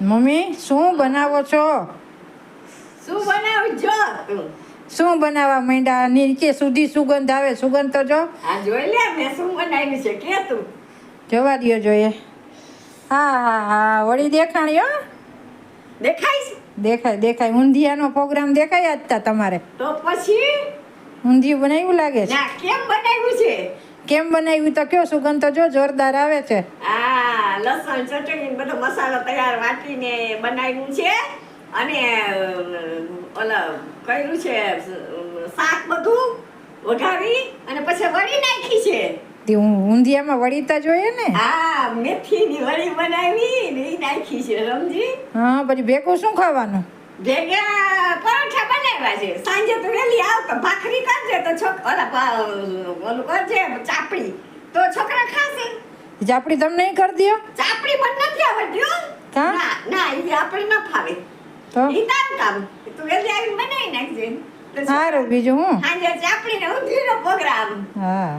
Mummy શું બનાવો છો? શું બનાવું છો તું? શું બનાવવા માંડ્યા? નીચે સુધી સુગંધ આવે. સુગંધ તો જો. આ જોઈ લે મેં શું બનાવ્યું છે કે તું જોવા દ્યો જોઈએ. હા હા હા, વળી દેખાણ્યો. દેખાય છે? દેખાય દેખાય. ઊંધિયાનો પ્રોગ્રામ દેખાય આજ તા તમારે. તો પછી ઊંધિયું બનાવ્યું લાગે છે. ના કેમ બનાવ્યું છે? કેમ બનાવ્યું તો કયો? સુગંધ તો જો જોરદાર આવે છે. આ લસણ ચટણી ને બધો મસાલો તૈયાર વાટીને બનાવ્યું છે અને ઓલા કર્યું છે શાક બધું વઘારી અને પછી વળી નાખી છે. તે ઊંધિયામાં વળીતા જોઈએ ને. હા, મેથીની વળી બનાવી ને ઈ નાખી છે સમજી. હા, પછી ભેગું શું ખાવાનું? ભેગા પરોઠા બનાવ્યા છે. સાંજે તો વેલી આવ તો ભાખરી કરજે તો ઓલું કરજે ચાપડી તો છોકરા ખાશે. ચાપડી તમને નહીં કરી દો? ચાપડી મને નથી આવડતી હો. કા? ના ના ઈ આપણે ન ફાવે. તો ઈ તારું કામ. તું વેલી આવીને બનાવી નાખજે. સારું, બીજું હું. સાંજે ચાપડી ને ઊંધિયાનો પ્રોગ્રામ. હા,